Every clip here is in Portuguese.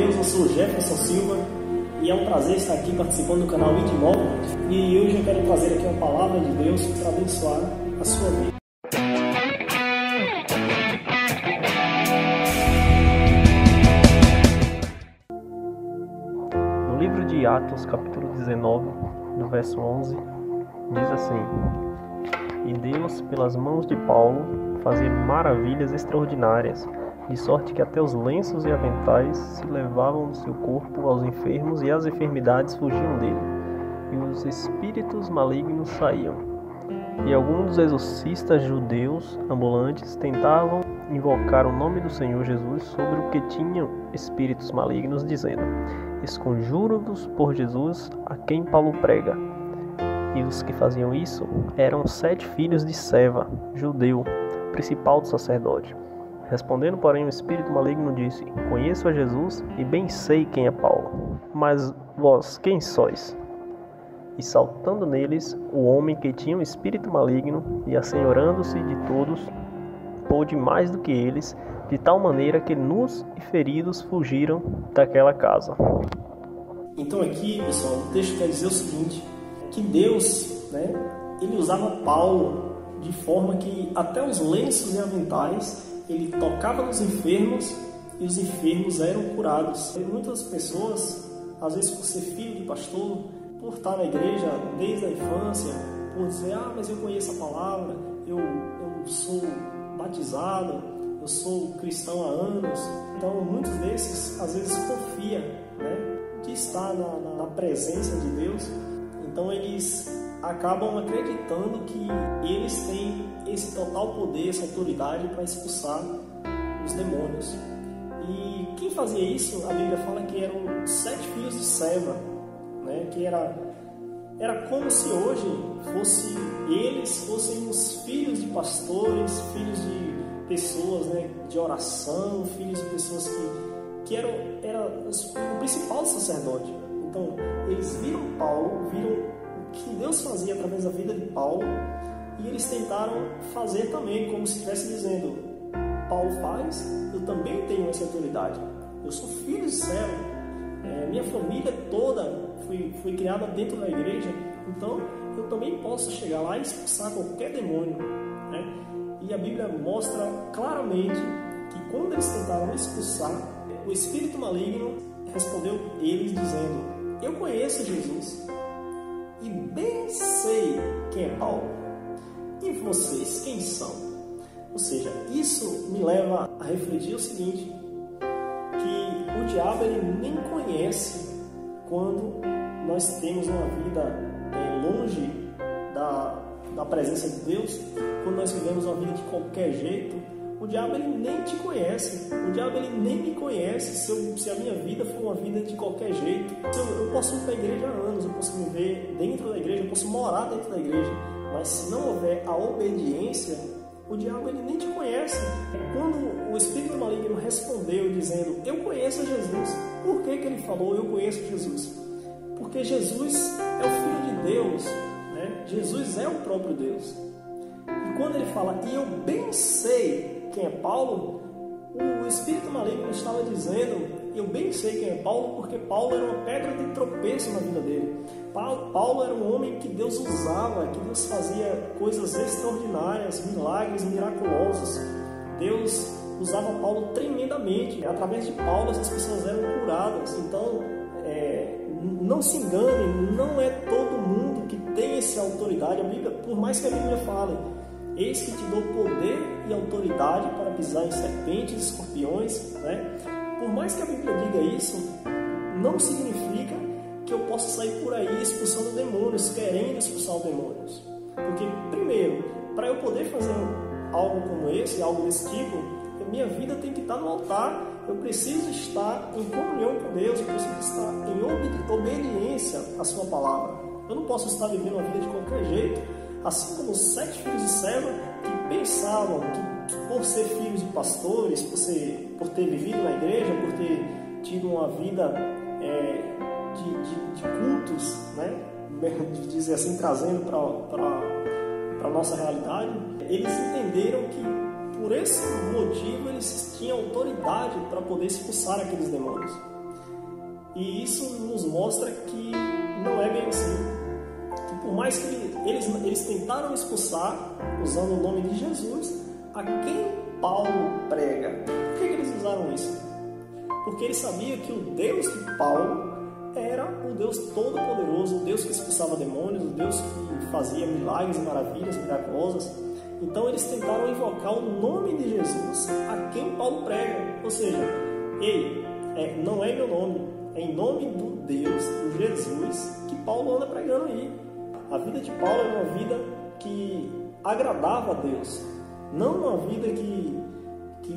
Deus, eu sou Jefferson Silva e é um prazer estar aqui participando do canal Idmóvel. E hoje eu quero trazer aqui uma palavra de Deus para abençoar a sua vida. No livro de Atos, capítulo 19, no verso 11, diz assim: E Deus, pelas mãos de Paulo, fazia maravilhas extraordinárias, de sorte que até os lenços e aventais se levavam do seu corpo aos enfermos e as enfermidades fugiam dele, e os espíritos malignos saíam. E alguns dos exorcistas judeus ambulantes tentavam invocar o nome do Senhor Jesus sobre o que tinham espíritos malignos, dizendo: Esconjuro-vos por Jesus, a quem Paulo prega. E os que faziam isso eram 7 filhos de Seva, judeu, principal do sacerdote. Respondendo, porém, o espírito maligno disse: Conheço a Jesus e bem sei quem é Paulo, mas vós quem sois? E saltando neles, o homem que tinha um espírito maligno, e assenhorando-se de todos, pôde mais do que eles, de tal maneira que nus e feridos fugiram daquela casa. Então aqui, pessoal, o texto quer dizer o seguinte, que Deus, ele usava Paulo de forma que até os lenços e aventais ele tocava nos enfermos e os enfermos eram curados. E muitas pessoas, às vezes por ser filho de pastor, por estar na igreja desde a infância, por dizer, mas eu conheço a palavra, eu sou batizado, eu sou cristão há anos. Então muitos desses, às vezes, confiam, de estar na presença de Deus. Então eles acabam acreditando que eles têm esse total poder, essa autoridade para expulsar os demônios. E quem fazia isso, a Bíblia fala que eram 7 filhos de Seva, que era como se hoje eles fossem os filhos de pastores, filhos de pessoas de oração, filhos de pessoas que eram o principal do sacerdote. Então eles viram Paulo, viram o que Deus fazia através da vida de Paulo, e eles tentaram fazer também, como se estivesse dizendo: Paulo faz, eu também tenho essa autoridade. Eu sou filho de Seva, minha família toda foi criada dentro da igreja, então eu também posso chegar lá e expulsar qualquer demônio. E a Bíblia mostra claramente que quando eles tentaram expulsar, o espírito maligno respondeu eles dizendo: Eu conheço Jesus e bem sei quem é Paulo. E vocês, quem são? Ou seja, isso me leva a refletir o seguinte, que o diabo ele nem conhece quando nós temos uma vida longe da presença de Deus, quando nós vivemos uma vida de qualquer jeito. O diabo ele nem te conhece, o diabo ele nem me conhece se a minha vida for uma vida de qualquer jeito. Eu posso ir para a igreja há anos, eu posso viver dentro da igreja, eu posso morar dentro da igreja, mas se não houver a obediência, o diabo ele nem te conhece. Quando o espírito maligno respondeu dizendo: Eu conheço Jesus, por que ele falou eu conheço Jesus? Porque Jesus é o Filho de Deus, Jesus é o próprio Deus. E quando ele fala, e eu bem sei quem é Paulo, o espírito maligno estava dizendo: eu bem sei quem é Paulo, porque Paulo era uma pedra de tropeço na vida dele. Paulo era um homem que Deus usava, que Deus fazia coisas extraordinárias, milagres miraculosos. Deus usava Paulo tremendamente. Através de Paulo as pessoas eram curadas. Então, não se engane, não é todo mundo que tem essa autoridade. A Bíblia, por mais que a Bíblia fale: Eis que te dou poder e autoridade para pisar em serpentes e escorpiões, Por mais que a Bíblia diga isso, não significa que eu possa sair por aí expulsando demônios, querendo expulsar demônios. Porque, primeiro, para eu poder fazer algo como esse, algo desse tipo, a minha vida tem que estar no altar. Eu preciso estar em comunhão com Deus, eu preciso estar em obediência à sua palavra. Eu não posso estar vivendo uma vida de qualquer jeito, assim como os 7 filhos de Seva que pensavam que por ser filhos de pastores, por ter vivido na igreja, por ter tido uma vida de cultos, de dizer assim, trazendo para a nossa realidade, eles entenderam que por esse motivo eles tinham autoridade para poder expulsar aqueles demônios. E isso nos mostra que não é bem assim. Que por mais que eles tentaram expulsar, usando o nome de Jesus, a quem Paulo prega. Por que eles usaram isso? Porque eles sabiam que o Deus de Paulo era o Deus Todo-Poderoso, o Deus que expulsava demônios, o Deus que fazia milagres e maravilhas miraculosas. Então eles tentaram invocar o nome de Jesus a quem Paulo prega. Ou seja, não é meu nome, é em nome do Deus, do Jesus, que Paulo anda pregando aí. A vida de Paulo era uma vida que agradava a Deus, não uma vida que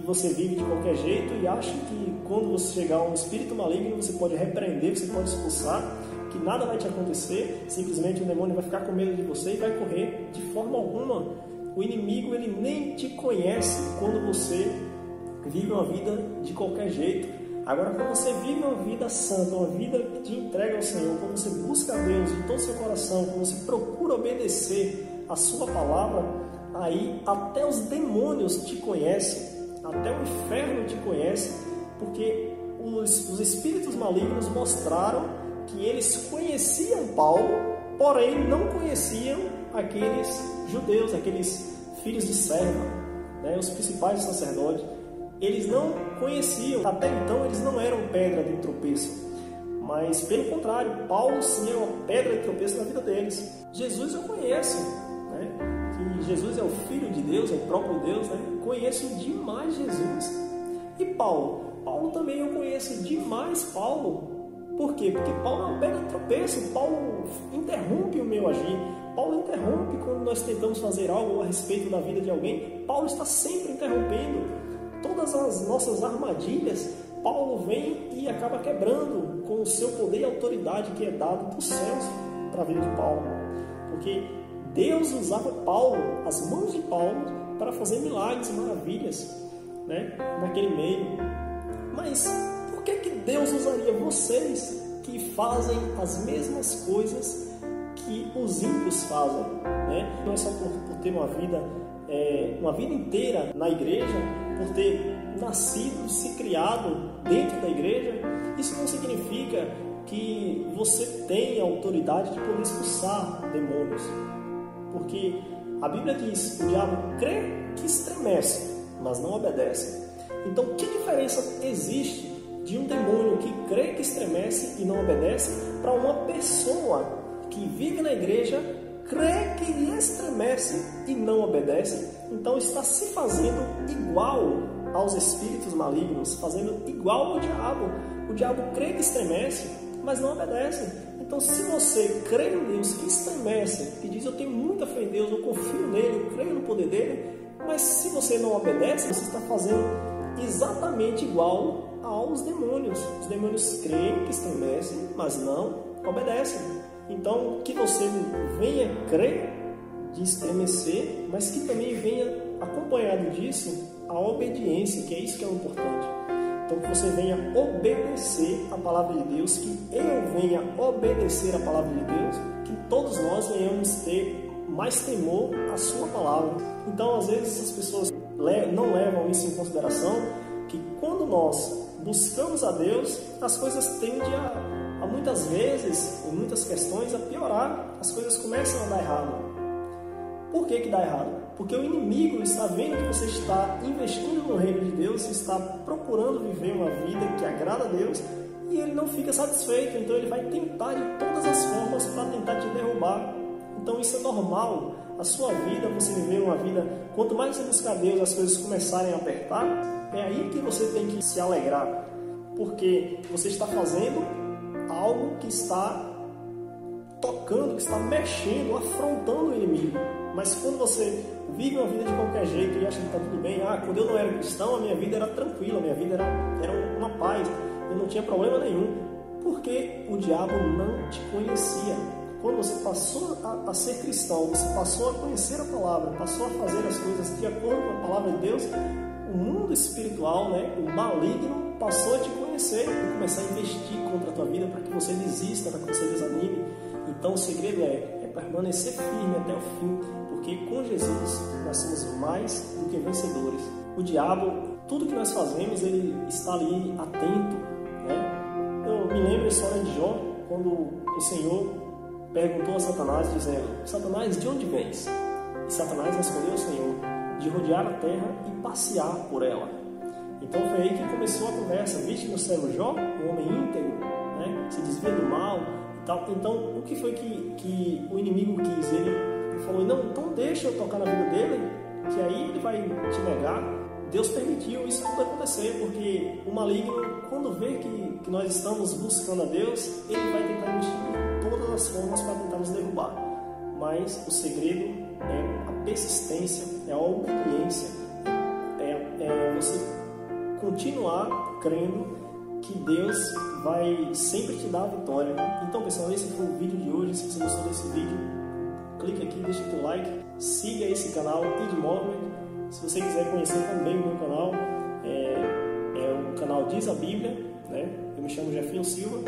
você vive de qualquer jeito e acha que quando você chegar a um espírito maligno você pode repreender, você pode expulsar, que nada vai te acontecer, simplesmente o demônio vai ficar com medo de você e vai correr. De forma alguma. O inimigo ele nem te conhece quando você vive uma vida de qualquer jeito. Agora, quando você vive uma vida santa, uma vida de entrega ao Senhor, quando você busca a Deus de todo o seu coração, quando você procura obedecer a sua palavra, aí até os demônios te conhecem, até o inferno te conhece, porque os espíritos malignos mostraram que eles conheciam Paulo, porém não conheciam aqueles judeus, aqueles filhos de serva, né, os principais sacerdotes. Eles não conheciam, até então eles não eram pedra de tropeço, mas pelo contrário, Paulo sim é uma pedra de tropeço na vida deles. Jesus eu conheço, né, que Jesus é o Filho de Deus, é o próprio Deus, né, conheço demais Jesus. E Paulo também eu conheço demais Paulo. Por quê? Porque Paulo é uma pedra de tropeço, Paulo interrompe o meu agir, Paulo interrompe quando nós tentamos fazer algo a respeito da vida de alguém, Paulo está sempre interrompendo. Todas as nossas armadilhas, Paulo vem e acaba quebrando com o seu poder e autoridade que é dado dos céus para a vida de Paulo. Porque Deus usava Paulo, as mãos de Paulo, para fazer milagres e maravilhas, né, naquele meio. Mas por que Deus usaria vocês que fazem as mesmas coisas que os ímpios fazem? Né? Não é só por ter uma vida inteira na igreja, por ter nascido, se criado dentro da igreja, isso não significa que você tem a autoridade de poder expulsar demônios. Porque a Bíblia diz, o diabo crê que estremece, mas não obedece. Então, que diferença existe de um demônio que crê que estremece e não obedece para uma pessoa que vive na igreja, crê que estremece e não obedece? Então está se fazendo igual aos espíritos malignos, fazendo igual ao diabo. O diabo crê que estremece, mas não obedece. Então, se você crê em Deus que estremece, que diz eu tenho muita fé em Deus, eu confio nele, eu creio no poder dele, mas se você não obedece, você está fazendo exatamente igual aos demônios. Os demônios creem que estremecem, mas não obedecem. Então, que você venha crer de estremecer, mas que também venha acompanhado disso a obediência, que é isso que é o importante. Então, que você venha obedecer a palavra de Deus, que eu venha obedecer a palavra de Deus, que todos nós venhamos ter mais temor à sua palavra. Então, às vezes, as pessoas não levam isso em consideração, que quando nós buscamos a Deus, as coisas tendem a muitas vezes, em muitas questões, a piorar. As coisas começam a dar errado. Por que dá errado? Porque o inimigo está vendo que você está investindo no reino de Deus, está procurando viver uma vida que agrada a Deus, e ele não fica satisfeito, então ele vai tentar de todas as formas para tentar te derrubar. Então isso é normal. A sua vida, você viver uma vida, quanto mais você buscar Deus, as coisas começarem a apertar, é aí que você tem que se alegrar, porque você está fazendo algo que está tocando, que está mexendo, afrontando o inimigo. Mas quando você vive uma vida de qualquer jeito e acha que está tudo bem, quando eu não era cristão, a minha vida era tranquila, a minha vida era uma paz, eu não tinha problema nenhum, porque o diabo não te conhecia. Quando você passou a ser cristão, você passou a conhecer a palavra, passou a fazer as coisas de acordo com a palavra de Deus, o mundo espiritual, né, o maligno, passou a te conhecer e começar a investir contra a tua vida para que você desista, para que você desanime. Então o segredo é permanecer firme até o fim, porque com Jesus nós somos mais do que vencedores. O diabo, tudo que nós fazemos, ele está ali atento, né? me lembro a história de Jó, quando o Senhor perguntou a Satanás, dizendo: Satanás, de onde vens? E Satanás respondeu ao Senhor: de rodear a terra e passear por ela. Então foi aí que começou a conversa. Viste meu servo Jó, um homem íntegro, né? Se desvia do mal e tal. Então o que foi que o inimigo quis? Ele falou: não, então deixa eu tocar na vida dele, que aí ele vai te negar. Deus permitiu isso tudo acontecer, porque o maligno, quando vê que nós estamos buscando a Deus, ele vai tentar investir de todas as formas para tentar nos derrubar. Mas o segredo é a persistência, é a obediência, é você continuar crendo que Deus vai sempre te dar a vitória. Então, pessoal, esse foi o vídeo de hoje. Se você gostou desse vídeo, clique aqui, deixa o teu like, siga esse canal ID Movement. Se você quiser conhecer também o meu canal, é o canal Diz a Bíblia, né? Eu me chamo Jefinho Silva,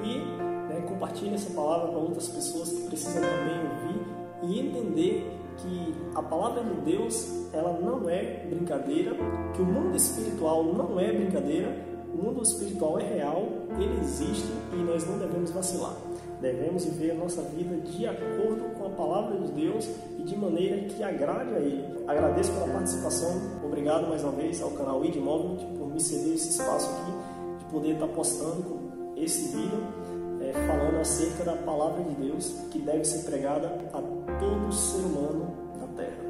e compartilhe essa palavra para outras pessoas que precisam também ouvir e entender que a palavra de Deus, ela não é brincadeira, que o mundo espiritual não é brincadeira, o mundo espiritual é real, ele existe e nós não devemos vacilar. Devemos viver a nossa vida de acordo com a palavra de Deus e de maneira que agrade a Ele. Agradeço pela participação, obrigado mais uma vez ao canal ID Movement por me ceder esse espaço aqui, de poder estar postando esse vídeo, falando acerca da palavra de Deus que deve ser pregada a todo ser humano na terra.